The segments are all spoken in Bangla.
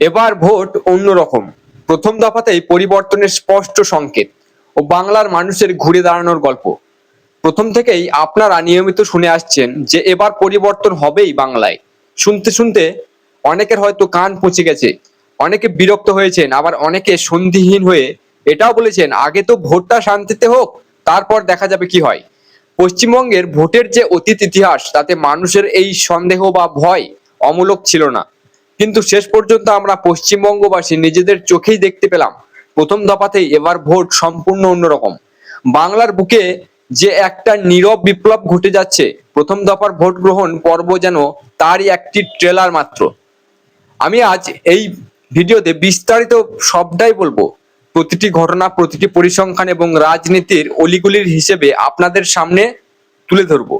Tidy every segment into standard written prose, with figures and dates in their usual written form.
এবার ভোট অন্যরকম। প্রথম দফাতেই পরিবর্তনের স্পষ্ট সংকেত ও বাংলার মানুষের ঘুরে দাঁড়ানোর গল্প। প্রথম থেকেই আপনারা নিয়মিত শুনে আসছেন যে এবার পরিবর্তন হবেই বাংলায়। শুনতে শুনতে অনেকের হয়তো কান পচে গেছে, অনেকে বিরক্ত হয়েছেন, আবার অনেকে সন্দিহীন হয়ে এটাও বলেছেন আগে তো ভোটটা শান্তিতে হোক, তারপর দেখা যাবে কি হয়। পশ্চিমবঙ্গের ভোটের যে অতীত ইতিহাস, তাতে মানুষের এই সন্দেহ বা ভয় অমূলক ছিল না। কিন্তু শেষ পর্যন্ত আমরা পশ্চিমবঙ্গবাসী নিজেদের চোখেই দেখতে পেলাম প্রথম দফাতেই এবার ভোট সম্পূর্ণ অন্যরকম। বাংলার বুকে যে একটা নীরব বিপ্লব ঘটে যাচ্ছে, প্রথম দফার ভোট গ্রহণ পর্ব যেন তারই একটি ট্রেলার মাত্র। আমি আজ এই ভিডিওতে বিস্তারিত সবটাই বলবো। প্রতিটি ঘটনা, প্রতিটি পরিসংখ্যান এবং রাজনীতির অলিগলির হিসেবে আপনাদের সামনে তুলে ধরবো।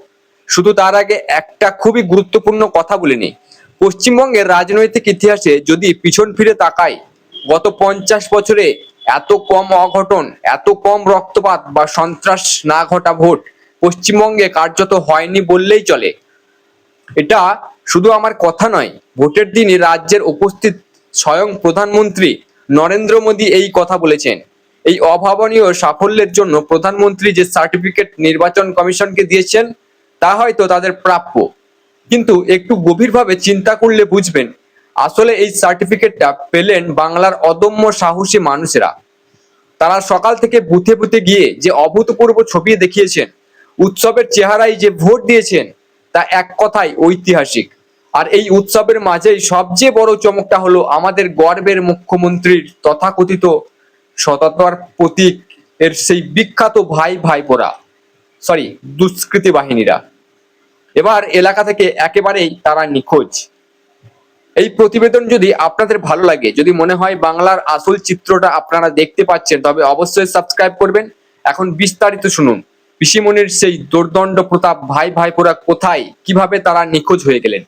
শুধু তার আগে একটা খুবই গুরুত্বপূর্ণ কথা বলে নিই। পশ্চিমবঙ্গের রাজনৈতিক ইতিহাসে যদি পিছন ফিরে তাকাই, গত 50 বছরে এত কম অঘটন, এত কম রক্তপাত বা সন্ত্রাস না ঘটা ভোট পশ্চিমবঙ্গে কার্যত হয়নি বললেই চলে। এটা শুধু আমার কথা নয়, ভোটের দিনই রাজ্যের উপস্থিত স্বয়ং প্রধানমন্ত্রী নরেন্দ্র মোদী এই কথা বলেছেন। এই অভাবনীয় সাফল্যের জন্য প্রধানমন্ত্রী যে সার্টিফিকেট নির্বাচন কমিশনকে দিয়েছেন, তা হয়তো তাদের প্রাপ্য, কিন্তু একটু গভীরভাবে চিন্তা করলে বুঝবেন আসলে এই সার্টিফিকেটটা পেলেন বাংলার অদম্য সাহসী মানুষেরা। তারা সকাল থেকে বুথে বুথে গিয়ে যে অভূতপূর্ব ছবি দেখিয়েছেন, উৎসবের চেহারায় যে ভোট দিয়েছেন, তা এক কথায় ঐতিহাসিক। আর এই উৎসবের মাঝেই সবচেয়ে বড় চমকটা হলো আমাদের গর্বের মুখ্যমন্ত্রীর তথাকথিত সততার প্রতীক এর সেই বিখ্যাত ভাই ভাইপোরা, সরি, দুষ্কৃতী বাহিনীরা এবার এলাকা থেকে একেবারেই তারা নিখোঁজ। এই প্রতিবেদন যদি আপনাদের ভালো লাগে, যদি মনে হয় বাংলার আসল চিত্রটা আপনারা দেখতে পাচ্ছেন, তবে অবশ্যই সাবস্ক্রাইব করবেন। এখন বিস্তারিত শুনুন পিসিমনির সেই দুর্দণ্ড প্রতাপ ভাই ভাইপোরা কোথায়, কিভাবে তারা নিখোঁজ হয়ে গেলেন।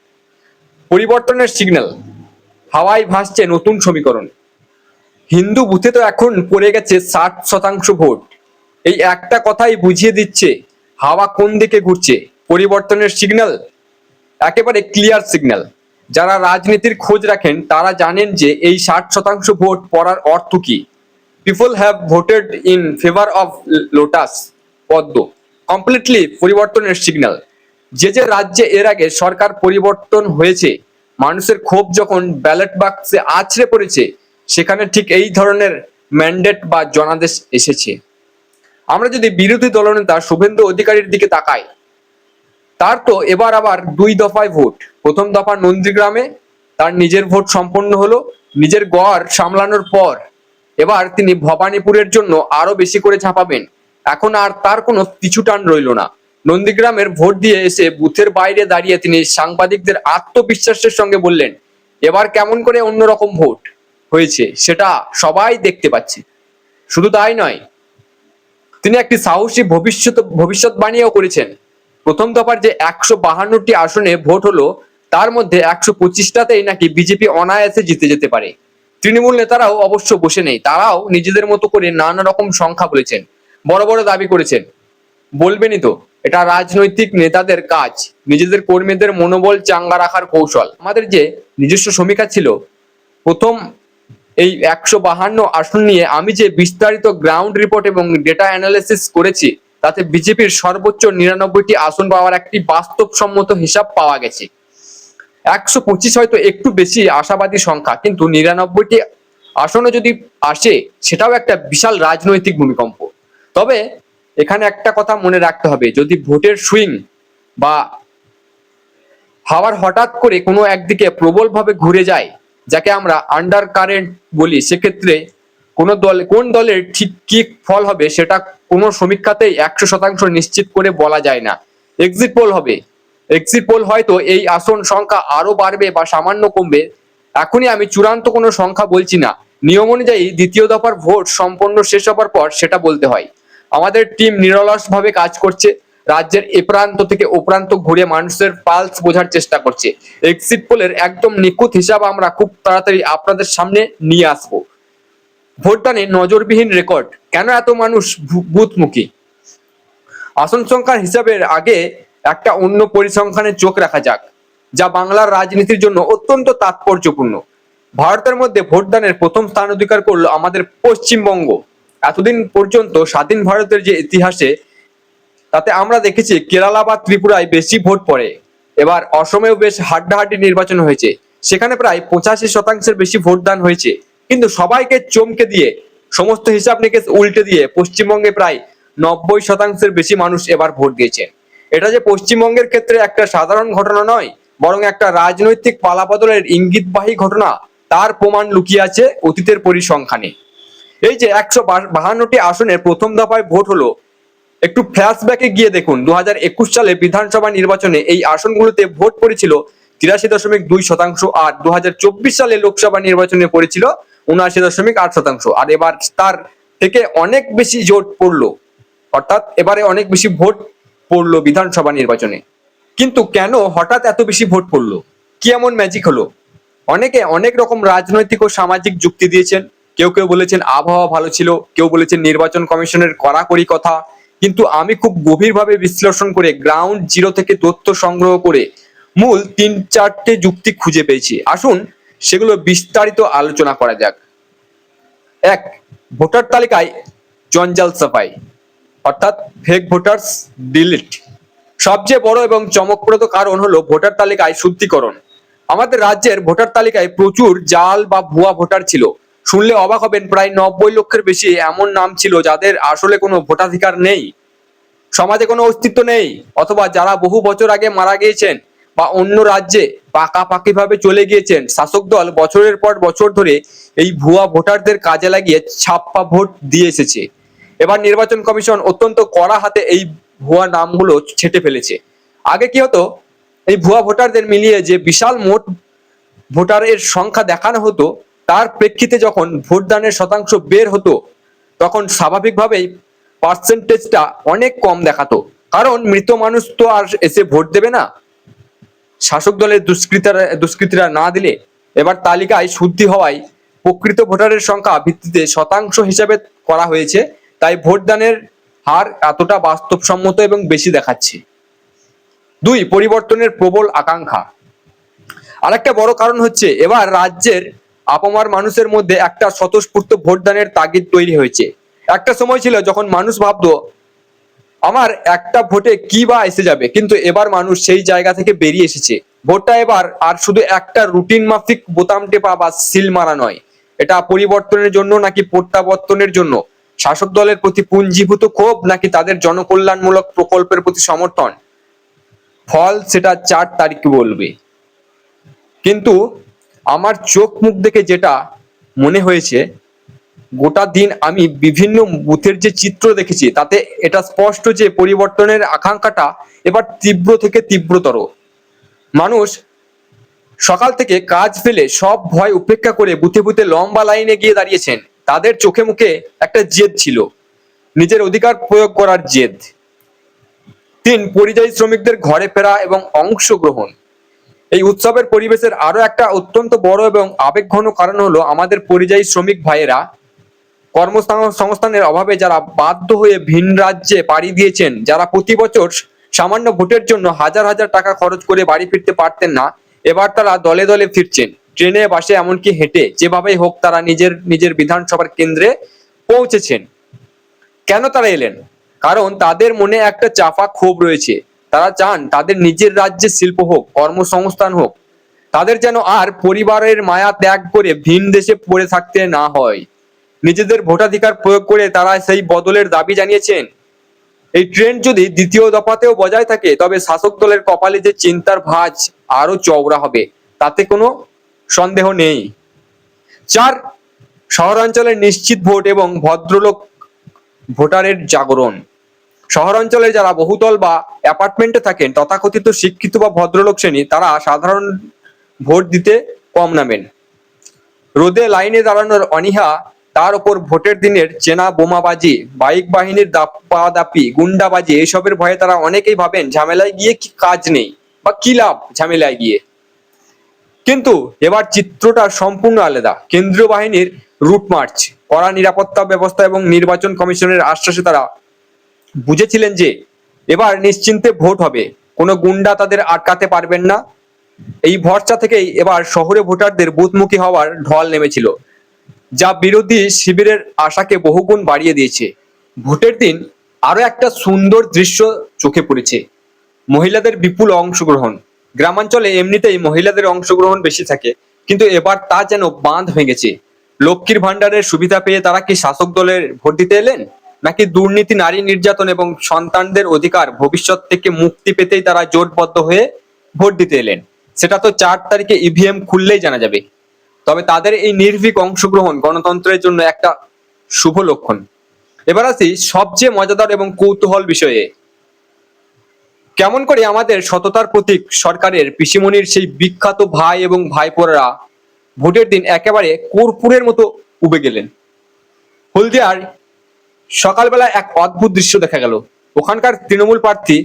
পরিবর্তনের সিগন্যাল, হাওয়ায় ভাসছে নতুন সমীকরণ। হিন্দু বুথে তো এখন পড়ে গেছে 60% ভোট। এই একটা কথাই বুঝিয়ে দিচ্ছে হাওয়া কোন দিকে ঘুরছে। পরিবর্তনের সিগন্যাল একেবারে ক্লিয়ার সিগন্যাল। যারা রাজনীতির খোঁজ রাখেন তারা জানেন যে এই 60% ভোট পড়ার অর্থ কি। People have voted in favour of lotus পদ্ম, কমপ্লিটলি পরিবর্তনের সিগন্যাল। যে যে রাজ্যে এর আগে সরকার পরিবর্তন হয়েছে, মানুষের ক্ষোভ যখন ব্যালট বাক্সে আছড়ে পড়েছে, সেখানে ঠিক এই ধরনের ম্যান্ডেট বা জনাদেশ এসেছে। আমরা যদি বিরোধী দলনেতা শুভেন্দু অধিকারীর দিকে তাকাই, তার তো এবার আবার 2 দফায় ভোট। প্রথম দফা নন্দীগ্রামে তার নিজের ভোট সম্পন্ন হলো। নিজের গড় সামলানোর পর এবার তিনি ভবানীপুরের জন্য আরো বেশি করে ঝাঁপাবেন। এখন আর তার কোনো পিছুটান রইল না। নন্দীগ্রামের ভোট দিয়ে এসে বুথের বাইরে দাঁড়িয়ে তিনি সাংবাদিকদের আত্মবিশ্বাসের সঙ্গে বললেন, এবার কেমন করে অন্যরকম ভোট হয়েছে সেটা সবাই দেখতে পাচ্ছে। শুধু তাই নয়, তিনি একটি সাহসী ভবিষ্যৎবাণীও করেছেন। প্রথম দফার যে 152টি আসনে ভোট হলো, তার মধ্যে 125টাতেই নাকি বিজেপি অনায়াসে জিতে যেতে পারে। তৃণমূল নেতারাও অবশ্য বসে নেই, তারাও নিজেদের মতো করে নানা রকম সংখ্যা বলেছেন, বড় বড় দাবি করেছেন। বলবেনই তো, এটা রাজনৈতিক নেতাদের কাজ, নিজেদের কর্মীদের মনোবল চাঙ্গা রাখার কৌশল। আমাদের যে নিজস্ব সমীক্ষা ছিল, প্রথম এই 152 আসন নিয়ে আমি যে বিস্তারিত গ্রাউন্ড রিপোর্ট এবং ডেটা অ্যানালিসিস করেছি, তাতে বিজেপির সর্বোচ্চ 99টি আসন পাওয়ার একটি বাস্তবসম্মত হিসাব পাওয়া গেছে। 125 হয়তো একটু বেশি আশাবাদী সংখ্যা, কিন্তু 99টি আসনও যদি আসে, সেটাও একটা বিশাল রাজনৈতিক ভূমিকম্প। তবে এখানে একটা কথা মনে রাখতে হবে, যদি ভোটের সুইং বা হাওয়ার হঠাৎ করে কোনো একদিকে প্রবলভাবে ঘুরে যায়, যাকে আমরা আন্ডার কারেন্ট বলি, সেক্ষেত্রে কোন দলের ঠিক কি ফল হবে সেটা কোনো সমীক্ষাতেই 100% নিশ্চিত করে বলা যায় না। এক্সিট পোল হবে, এক্সিট পোল হয়তো এই আসন সংখ্যা আরো বাড়বে বা সামান্য কমবে। এখনই আমি চূড়ান্ত কোনো সংখ্যা বলছি না। নিয়ম অনুযায়ী দ্বিতীয় দফার ভোট সম্পন্ন শেষ হবার পর সেটা বলতে হয়। আমাদের টিম নিরলসভাবে কাজ করছে, রাজ্যের এ প্রান্ত থেকে ও প্রান্ত ঘুরে মানুষের পালস বোঝার চেষ্টা করছে। এক্সিট পোলের একদম নিখুঁত হিসাব আমরা খুব তাড়াতাড়ি আপনাদের সামনে নিয়ে আসবো। ভোটদানে নজরবিহীন রেকর্ড, কেন এত মানুষ বুথমুখী? আসন সংখ্যার হিসাবের আগে একটা অন্য পরিসংখ্যানে চোখ রাখা যাক, যা বাংলার রাজনীতির জন্য অত্যন্ত তাৎপর্যপূর্ণ। ভারতের মধ্যে ভোটদানের প্রথম স্থান অধিকার করলো আমাদের পশ্চিমবঙ্গ। এতদিন পর্যন্ত স্বাধীন ভারতের যে ইতিহাসে, তাতে আমরা দেখেছি কেরালা বা ত্রিপুরায় বেশি ভোট পড়ে। এবার অসমেও বেশ হাড্ডাহাড্ডি নির্বাচন হয়েছে, সেখানে প্রায় 85% বেশি ভোটদান হয়েছে। কিন্তু সবাইকে চমকে দিয়ে, সমস্ত হিসাব নিকেশ উল্টে দিয়ে পশ্চিমবঙ্গে প্রায় 90% বেশি মানুষ এবার ভোট দিয়েছে। এটা যে পশ্চিমবঙ্গের ক্ষেত্রে একটা সাধারণ ঘটনা নয়, বরং একটা রাজনৈতিক পালাবদলের ইঙ্গিতবাহী ঘটনা, তার প্রমাণ লুকিয়ে আছে অতীতের পরিসংখ্যানে। এই যে 152টি আসনের প্রথম দফায় ভোট হলো, একটু ফ্ল্যাশব্যাকে গিয়ে দেখুন 2021 সালে বিধানসভা নির্বাচনে এই আসনগুলোতে ভোট পড়েছিল 83.2%, আর 2024 সালে লোকসভা নির্বাচনে পড়েছিল 79.8%। আর এবার তার থেকে অনেক বেশি জোট পড়লো, অর্থাৎ এবারে অনেক বেশি ভোট পড়লো বিধানসভা নির্বাচনে। কিন্তু কেন হঠাৎ এত বেশি ভোট পড়লো? কি এমন ম্যাজিক হলো? অনেকে অনেক রকম রাজনৈতিক ও সামাজিক যুক্তি দিয়েছেন। কেউ কেউ বলেছেন আবহাওয়া ভালো ছিল, কেউ বলেছেন নির্বাচন কমিশনের কড়াকড়ি কথা। কিন্তু আমি খুব গভীরভাবে বিশ্লেষণ করে গ্রাউন্ড জিরো থেকে তথ্য সংগ্রহ করে মূল 3-4টে যুক্তি খুঁজে পেয়েছি। আসুন সেগুলো বিস্তারিত আলোচনা করা যাক। 1. ভোটার তালিকায় জঞ্জাল সাফাই, অর্থাৎ ফেক ভোটার্স ডিলিট। সবচেয়ে বড় এবং চমকপ্রদ কারণ হলো ভোটার তালিকায় শুদ্ধিকরণ। আমাদের রাজ্যের ভোটার তালিকায় প্রচুর জাল বা ভুয়া ভোটার ছিল। শুনলে অবাক হবেন, প্রায় 90 লক্ষের বেশি এমন নাম ছিল যাদের আসলে কোনো ভোটাধিকার নেই, সমাজে কোনো অস্তিত্ব নেই, অথবা যারা বহু বছর আগে মারা গিয়েছেন বা অন্য রাজ্যে পাকাপাকিভাবে চলে গিয়েছেন। শাসক দল বছরের পর বছর ধরে এই ভুয়া ভোটারদের কাজে লাগিয়ে ছাপ্পা ভোট দিয়ে এসেছে। এবার নির্বাচন কমিশন অত্যন্ত কড়া হাতে এই ভুয়া নামগুলো ছেঁটে ফেলেছে। আগে কি হতো, এই ভুয়া ভোটারদের মিলিয়ে যে বিশাল মোট ভোটারের সংখ্যা দেখানো হতো, তার প্রেক্ষিতে যখন ভোটদানের শতাংশ বের হতো, তখন স্বাভাবিকভাবেই পার্সেন্টেজটা অনেক কম দেখাতো। কারণ মৃত মানুষ তো আর এসে ভোট দেবে না, শাসক দলের দুষ্কৃতীরা না দিলে। এবার তালিকায় শুদ্ধি হওয়ায় প্রকৃত ভোটারের সংখ্যা ভিত্তিতে শতাংশ হিসাবে করা হয়েছে, তাই ভোটদানের হার এতটা বাস্তবসম্মত এবং বেশি দেখাচ্ছে। 2. পরিবর্তনের প্রবল আকাঙ্ক্ষা। আরেকটা বড় কারণ হচ্ছে এবার রাজ্যের আপামর মানুষের মধ্যে একটা স্বতঃস্ফূর্ত ভোটদানের তাগিদ তৈরি হয়েছে। একটা সময় ছিল যখন মানুষ ভাবতো আমার একটা ভোটে কি বা এসে যাবে, কিন্তু এবার মানুষ সেই জায়গা থেকে বেরিয়ে এসেছে। ভোটটা এবার আর শুধু একটা রুটিন মাফিক বোতাম টেপা বা সিল মারা নয়, এটা পরিবর্তনের জন্য নাকি প্রত্যাবর্তনের জন্য, শাসক দলের প্রতি পুঞ্জীভূত ক্ষোভ নাকি তাদের জনকল্যাণমূলক প্রকল্পের প্রতি সমর্থন, ফল সেটা 4 তারিখ বলবে। কিন্তু আমার চোখ মুখ দেখে যেটা মনে হয়েছে, গোটা দিন আমি বিভিন্ন বুথের যে চিত্র দেখেছি, তাতে এটা স্পষ্ট যে পরিবর্তনের আকাঙ্ক্ষাটা এবার তীব্র থেকে তীব্রতর। মানুষ সকাল থেকে কাজ ফেলে সব ভয় উপেক্ষা করে বুথে বুথে লম্বা লাইনে গিয়ে দাঁড়িয়েছেন। তাদের চোখে মুখে একটা জেদ ছিল, নিজের অধিকার প্রয়োগ করার জেদ। 3. পরিযায়ী শ্রমিকদের ঘরে ফেরা এবং অংশগ্রহণ। এই উৎসবের পরিবেশের আরো একটা অত্যন্ত বড় এবং আবেগঘন কারণ হলো আমাদের পরিযায়ী শ্রমিক ভাইয়েরা কর্মসংস্থানের অভাবে যারা বাধ্য হয়ে ভিন রাজ্যে পাড়ি দিয়েছেন, যারা প্রতি বছর সামান্য ভোটের জন্য হাজার হাজার টাকা খরচ করে বাড়ি ফিরতে পারতেন না, এবার তারা দলে দলে ফিরছেন, ট্রেনে, বাসে, এমনকি হেঁটে, যেভাবেই হোক তারা নিজের নিজের বিধানসভার কেন্দ্রে পৌঁছেছেন। কেন তারা এলেন? কারণ তাদের মনে একটা চাপা ক্ষোভ রয়েছে। তারা চান তাদের নিজের রাজ্যে শিল্প হোক, কর্মসংস্থান হোক, তাদের যেন আর পরিবারের মায়া ত্যাগ করে ভিন দেশে পড়ে থাকতে না হয়। নিজেদের ভোটাধিকার প্রয়োগ করে তারা সেই বদলের দাবি জানিয়েছেন। এই ট্রেন্ড যদি দ্বিতীয় দফাতেও বজায় থাকে, তবে শাসক দলের কপালে যে চিন্তার ভাঁজ আরো চওড়া হবে, তাতে কোনো সন্দেহ নেই। 4. শহরাঞ্চলের নিশ্চিত ভোট এবং ভদ্রলোক ভোটারের জাগরণ। শহরাঞ্চলে যারা বহুতল বা অ্যাপার্টমেন্টে থাকেন, তথাকথিত শিক্ষিত বা ভদ্রলোক শ্রেণী, তারা সাধারণ ভোট দিতে কম নামেন। রোদে লাইনে দাঁড়ানোর অনীহা, তার উপর ভোটের দিনের চেনা বোমাবাজি, বাইক বাহিনীর দাপাদাপি, গুন্ডাবাজি, এইসবের ভয়ে তারা অনেকেই ভাবেন ঝামেলায় গিয়ে কি কাজ নেই বা কি লাভ ঝামেলায় গিয়ে। কিন্তু এবার চিত্রটা সম্পূর্ণ আলাদা। কেন্দ্রীয় বাহিনীর রুট মার্চ, কড়া নিরাপত্তা ব্যবস্থা এবং নির্বাচন কমিশনের আশ্বাসে তারা বুঝেছিলেন যে এবার নিশ্চিন্তে ভোট হবে, কোনো গুন্ডা তাদের আটকাতে পারবেন না। এই ভরসা থেকেই এবার শহরে ভোটারদের বুথমুখী হওয়ার ঢল নেমেছিল, যা বিরোধী শিবিরের আশাকে বহুগুণ বাড়িয়ে দিয়েছে। ভোটের দিন আরো একটা সুন্দর দৃশ্য চোখে পড়েছে, মহিলাদের বিপুল অংশগ্রহণ। গ্রামাঞ্চলে এমনিতেই মহিলাদের অংশগ্রহণ বেশি থাকে, কিন্তু এবার তা যেন বাঁধ ভেঙেছে। লক্ষ্মীর ভান্ডারের সুবিধা পেয়ে তারা কি শাসক দলের ভোট দিতে এলেন, নাকি দুর্নীতি, নারী নির্যাতন এবং সন্তানদের অধিকার ভবিষ্যৎ থেকে মুক্তি পেতেই তারা জোটবদ্ধ হয়ে ভোট দিতে এলেন? সেটা তো 4 তারিখে ইভিএম খুললেই জানা যাবে। তবে তাদের এই নির্ভীক অংশগ্রহণ গণতন্ত্রের জন্য একটা শুভ লক্ষণ। এবার আসি সবচেয়ে মজাদার এবং কৌতূহল বিষয়ে। কেমন করে আমাদের সততার প্রতীক সরকারের পিসিমণির সেই বিখ্যাত ভাই এবং ভাইপোরা ভোটের দিন একেবারে কর্পূরের মতো উবে গেলেন। হলদিয়ার সকালবেলা এক অদ্ভুত দৃশ্য দেখা গেল। ওখানকার তৃণমূল প্রার্থী,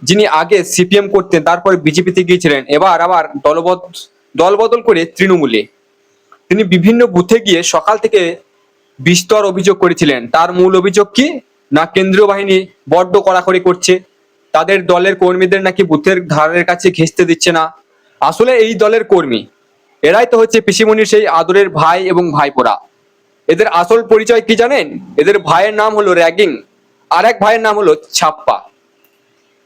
যিনি আগে সিপিএম করতেন, তারপরে বিজেপিতে গিয়েছিলেন, এবার আবার দলবদল করে তৃণমূলে। তিনি বিভিন্ন বুথে গিয়ে সকাল থেকে বিস্তর অভিযোগ করেছিলেন। তার মূল অভিযোগ কি না, কেন্দ্রীয় বাহিনী বড্ড কড়াকড়ি করছে, তাদের দলের কর্মীদের নাকি বুথের ধারের কাছে ঘেঁষতে দিচ্ছে না। আসলে এই দলের কর্মী এরাই তো হচ্ছে পিসিমণির সেই আদরের ভাই এবং ভাইপোরা। এদের আসল পরিচয় কি জানেন? এদের ভাইয়ের নাম হলো র্যাগিং, আর এক ভাইয়ের নাম হলো ছাপ্পা।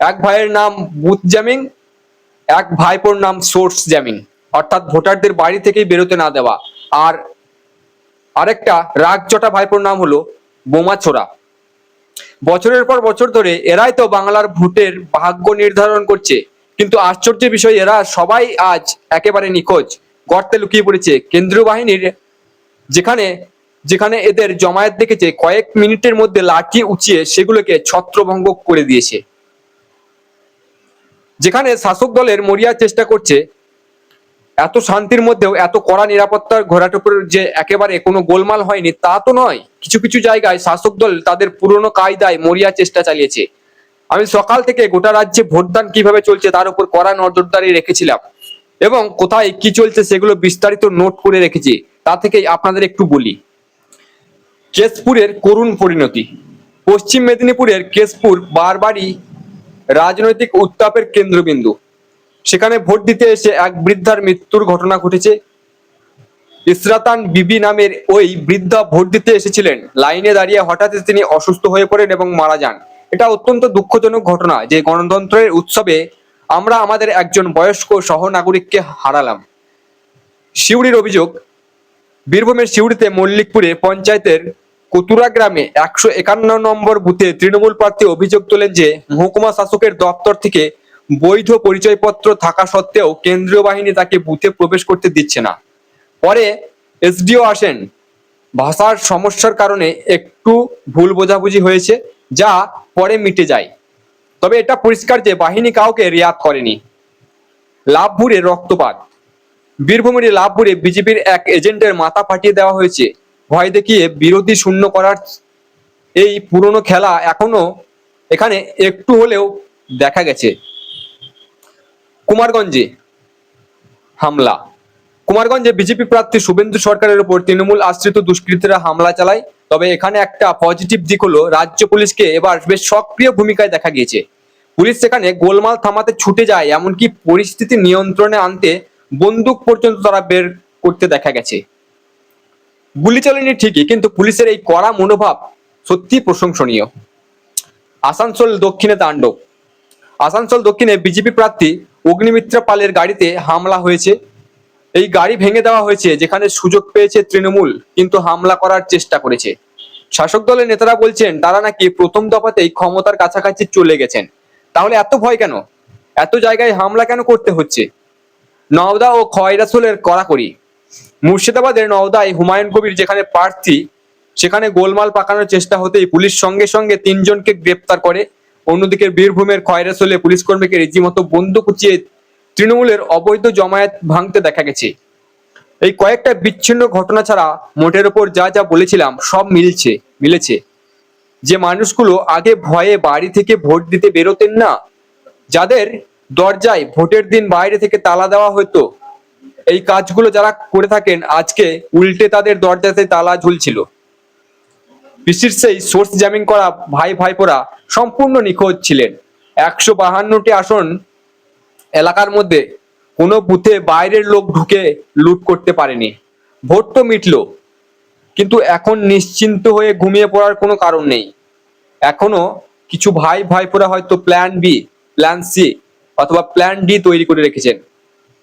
এক ভাইয়ের নাম বুথ জ্যামিং, এক ভাইপোর নাম সোর্স জ্যামিং, অর্থাৎ ভোটারদের বাড়ি থেকেই বেরোতে না দেওয়া। আর আরেকটা রাগচটা ভাইপোর নাম হলো বোমা ছোড়া। বছরের পর বছর ধরে এরাই তো বাংলার ভোটের ভাগ্য নির্ধারণ করছে, কিন্তু আশ্চর্যের বিষয় এরা সবাই আজ একেবারে নিখোঁজ, গর্তে লুকিয়ে পড়েছে। কেন্দ্রীয় বাহিনীর যেখানে যেখানে এদের জমায়েত দেখেছে, কয়েক মিনিটের মধ্যে লাঠি উঁচিয়ে সেগুলোকে ছত্রভঙ্গ করে দিয়েছে। যেখানে শাসক দলের মরিয়া চেষ্টা করছে, এত শান্তির মধ্যেও এত কড়া নিরাপত্তার ঘোরাটোপের যে একেবারে কোনো গোলমাল হয়নি তা তো নয়। কিছু কিছু জায়গায় শাসক দল তাদের পুরনো কায়দায় মরিয়া চেষ্টা চালিয়েছে। আমি সকাল থেকে গোটা রাজ্যে ভোটদান কিভাবে চলছে তার উপর কড়া নজরদারি রেখেছিলাম, এবং কোথায় কি চলছে সেগুলো বিস্তারিত নোট করে রেখেছি। তা থেকেই আপনাদের একটু বলি। কেশপুরের করুণ পরিণতি। পশ্চিম মেদিনীপুরের কেশপুর বারবারই রাজনৈতিক উত্তাপের কেন্দ্রবিন্দু। সেখানে ভোট দিতে এসে এক বৃদ্ধার মৃত্যুর ঘটনা ঘটেছে। ইসরাতান বিবি নামের ওই বৃদ্ধা ভোট দিতে এসেছিলেন। লাইনে দাঁড়িয়ে হঠাৎ তিনি অসুস্থ হয়ে পড়েন এবং মারা যান। এটা অত্যন্ত দুঃখজনক ঘটনা যে গণতন্ত্রের উৎসবে আমরা আমাদের একজন বয়স্ক সহনাগরিককে হারালাম। সিউড়ির অভিযোগ, বীরভূমের সিউড়িতে মল্লিকপুরে পঞ্চায়েতের কতুরা গ্রামে 151 নম্বর বুথে তৃণমূল প্রার্থী অভিযোগ তোলেন যে মহকুমা শাসকের দপ্তর থেকে বৈধ পরিচয়পত্র থাকা সত্ত্বেও কেন্দ্রীয় বাহিনী তাকে বুথে প্রবেশ করতে দিচ্ছে না। পরে এসডিও আসেন। ভাষার সমস্যার কারণে একটু ভুল বোঝাবুঝি হয়েছে, যা পরে মিটে যায়। তবে এটা পরিষ্কার যে বাহিনী কাউকে রিয়াত করেনি। লাভপুরে রক্তপাত। বীরভূমের লাভপুরে বিজেপির এক এজেন্টের মাথা ফাটিয়ে দেওয়া হয়েছে। ভয় দেখিয়ে বিরোধী শূন্য করার এই পুরনো খেলা এখনো এখানে একটু হলেও দেখা গেছে। কুমারগঞ্জে হামলা। কুমারগঞ্জে বিজেপি প্রার্থী শুভেন্দু সরকারের উপর তৃণমূল আশ্রিত দুষ্কৃতীরা হামলা চালায়। তবে এখানে একটা পজিটিভ দিক হলো, রাজ্য পুলিশকে এবার বেশ সক্রিয় ভূমিকায় দেখা গিয়েছে। পুলিশ সেখানে গোলমাল থামাতে ছুটে যায়, এমনকি পরিস্থিতি নিয়ন্ত্রণে আনতে বন্দুক পর্যন্ত তারা বের করতে দেখা গেছে। গুলি চলেনি ঠিকই, কিন্তু পুলিশের এই কড়া মনোভাব সত্যি প্রশংসনীয়। আসানসোল দক্ষিণে তাণ্ডব। আসানসোল দক্ষিণে বিজেপি প্রার্থী অগ্নিমিত্রা পালের গাড়িতে হামলা হয়েছে। এই গাড়ি ভেঙে দেওয়া হয়েছে যেখানে সুযোগ পেয়েছে তৃণমূল, কিন্তু হামলা করার চেষ্টা করেছে। শাসক দলের নেতারা বলছেন তারা নাকি প্রথম দফাতেই ক্ষমতার কাছাকাছি চলে গেছেন। তাহলে এত ভয় কেন? এত জায়গায় হামলা কেন করতে হচ্ছে? নওদা ও খয়রাসোলের কড়াকড়ি। মুর্শিদাবাদের নওদায় হুমায়ুন কবির যেখানে প্রার্থী, সেখানে গোলমাল পাকানোর চেষ্টা হতেই পুলিশ সঙ্গে সঙ্গে 3 জনকে গ্রেপ্তার করে। অন্যদিকে বীরভূমের খয়রাসোলে পুলিশ কর্মীকে রীতিমতো বন্দুক উঁচিয়ে তৃণমূলের অবৈধ জমায়েত ভাঙতে দেখা গেছে। এই কয়েকটা বিচ্ছিন্ন ঘটনা ছাড়া মোটের ওপর যা যা বলেছিলাম সব মিলেছে। যে মানুষগুলো আগে ভয়ে বাড়ি থেকে ভোট দিতে বেরোতেন না, যাদের দরজায় ভোটের দিন বাইরে থেকে তালা দেওয়া হতো, এই কাজগুলো যারা করে থাকেন আজকে উল্টে তাদের দরজাতে তালা ঝুলছিল। পিসির সেই সোর্স জ্যামিং করা ভাইপোরা সম্পূর্ণ নিখোঁজ ছিলেন। 152টি আসন এলাকার মধ্যে কোনো বুথে বাইরের লোক ঢুকে লুট করতে পারেনি। ভোট তো মিটলো, কিন্তু এখন নিশ্চিন্ত হয়ে ঘুমিয়ে পড়ার কোনো কারণ নেই। এখনো কিছু ভাই ভাইপোরা হয়তো প্ল্যান বি, প্ল্যান সি অথবা প্ল্যান ডি তৈরি করে রেখেছেন।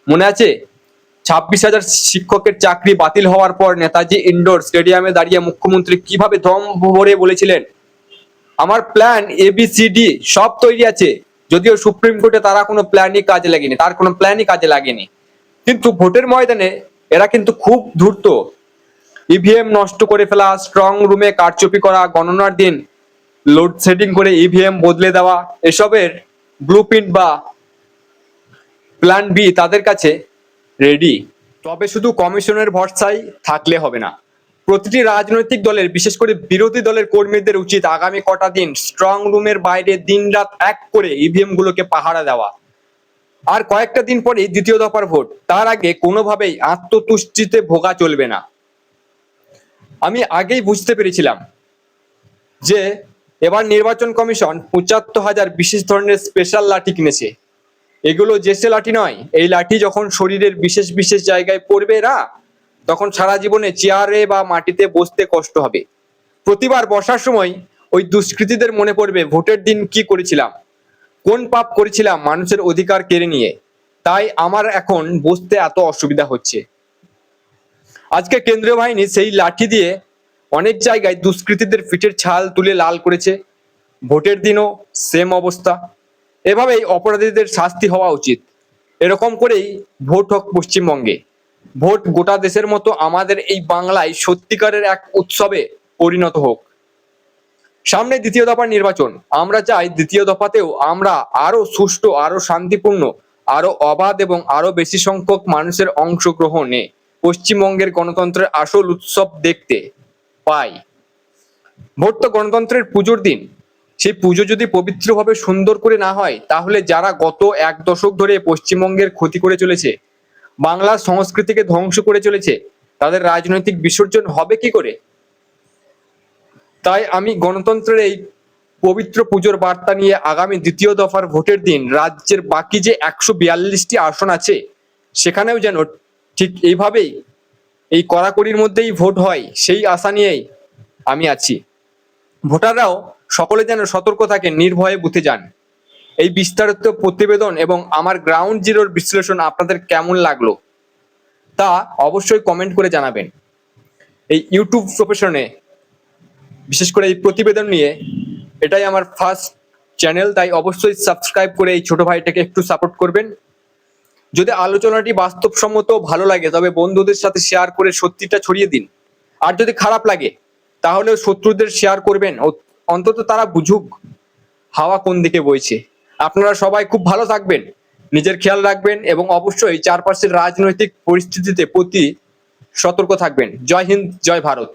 মনে আছে 26,000 শিক্ষকের চাকরি বাতিল হওয়ার পর নেতাজি ইন্ডোর স্টেডিয়ামে দাঁড়িয়ে মুখ্যমন্ত্রী কিভাবে দম ভরে বলেছিলেন, আমার প্ল্যান ABCD সব তৈরি আছে। যদিও সুপ্রিম কোর্টে তারা কোনো প্ল্যানই কাজে লাগেনি, তার কোনো প্ল্যানই কাজে লাগেনি, কিন্তু ভোটের ময়দানে এরা কিন্তু খুব ধূর্ত। ইভিএম নষ্ট করে ফেলা, স্ট্রং রুমে কারচুপি করা, গণনার দিন লোডশেডিং করে ইভিএম বদলে দেওয়া, এসবের ব্লুপ্রিন্ট বা প্ল্যান বি তাদের কাছে রেডি। তবে শুধু কমিশনের ভরসায় থাকলে হবে না। প্রতিটি রাজনৈতিক দলের, বিশেষ করে বিরোধী দলের কর্মীদের উচিত আগামী কটা দিন স্ট্রং রুমের বাইরে দিনরাত এক করে ইভিএম গুলোকে পাহারা দেওয়া। আর কয়েকটা দিন পরেই দ্বিতীয় দফার ভোট, তার আগে কোনোভাবেই আত্মতুষ্টিতে ভোগা চলবে না। আমি আগেই বুঝতে পেরেছিলাম যে এবার নির্বাচন কমিশন 75,000 বিশেষ ধরনের স্পেশাল লাঠি কিনেছে। এগুলো জেসে লাঠি নয়, এই লাঠি যখন শরীরের বিশেষ বিশেষ জায়গায় পড়বে না, তখন সারা জীবনে চেয়ারে বা মাটিতে বসতে কষ্ট হবে। প্রতিবার বসার সময় ওই দুষ্কৃতীদের মনে পড়বে ভোটের দিন কি করেছিলাম, কোন পাপ করেছিলাম মানুষের অধিকার কেড়ে নিয়ে। তাই আমার এখন বসতে এত অসুবিধা হচ্ছে। আজকে কেন্দ্রীয় বাহিনী সেই লাঠি দিয়ে অনেক জায়গায় দুষ্কৃতীদের পিঠের ছাল তুলে লাল করেছে। ভোটের দিনও সেম অবস্থা। এভাবেই অপরাধীদের শাস্তি হওয়া উচিত। এরকম করেই ভোট হোক পশ্চিমবঙ্গে। ভোট গোটা দেশের মতো আমাদের এই বাংলায় সত্যিকারের এক উৎসবে পরিণত হোক। সামনে দ্বিতীয় দফার নির্বাচন। আমরা চাই দ্বিতীয় দফাতেও আমরা আরো সুষ্ঠু, আরো শান্তিপূর্ণ, আরো অবাধ এবং আরো বেশি সংখ্যক মানুষের অংশগ্রহণে পশ্চিমবঙ্গের গণতন্ত্রের আসল উৎসব দেখতে পাই। ভোট তো গণতন্ত্রের পুজোর দিন। সেই পুজো যদি পবিত্রভাবে সুন্দর করে না হয়, তাহলে যারা গত 1 দশক ধরে পশ্চিমবঙ্গের ক্ষতি করে চলেছে, বাংলার সংস্কৃতিকে ধ্বংস করে চলেছে, তাদের রাজনৈতিক বিসর্জন হবে কি করে? তাই আমি গণতন্ত্রের এই পবিত্র পুজোর বার্তা নিয়ে আগামী দ্বিতীয় দফার ভোটের দিন রাজ্যের বাকি যে 142টি আসন আছে, সেখানেও যেন ঠিক এইভাবেই এই কড়াকড়ির মধ্যেই ভোট হয়, সেই আশা নিয়েই আমি আছি। ভোটাররাও সকলে যেন সতর্ক থাকে, নির্ভয়ে বুথে যান। এই বিস্তারিত প্রতিবেদন এবং আমার গ্রাউন্ড জিরোর বিশ্লেষণ আপনাদের কেমন লাগলো তা অবশ্যই কমেন্ট করে জানাবেন। এই ইউটিউব প্রফেশনে বিশেষ করে এই প্রতিবেদন নিয়ে এটাই আমার ফার্স্ট চ্যানেল, তাই অবশ্যই সাবস্ক্রাইব করে এই ছোট ভাইটাকে একটু সাপোর্ট করবেন। যদি আলোচনাটি বাস্তবসম্মত ভালো লাগে, তবে বন্ধুদের সাথে শেয়ার করে সত্যিটা ছড়িয়ে দিন। আর যদি খারাপ লাগে, তাহলেও শত্রুদের শেয়ার করবেন, অন্তত তারা বুঝুক হাওয়া কোন দিকে বইছে। আপনারা সবাই খুব ভালো থাকবেন, নিজের খেয়াল রাখবেন এবং অবশ্যই চারপাশের রাজনৈতিক পরিস্থিতিতে প্রতি সতর্ক থাকবেন। জয় হিন্দ, জয় ভারত।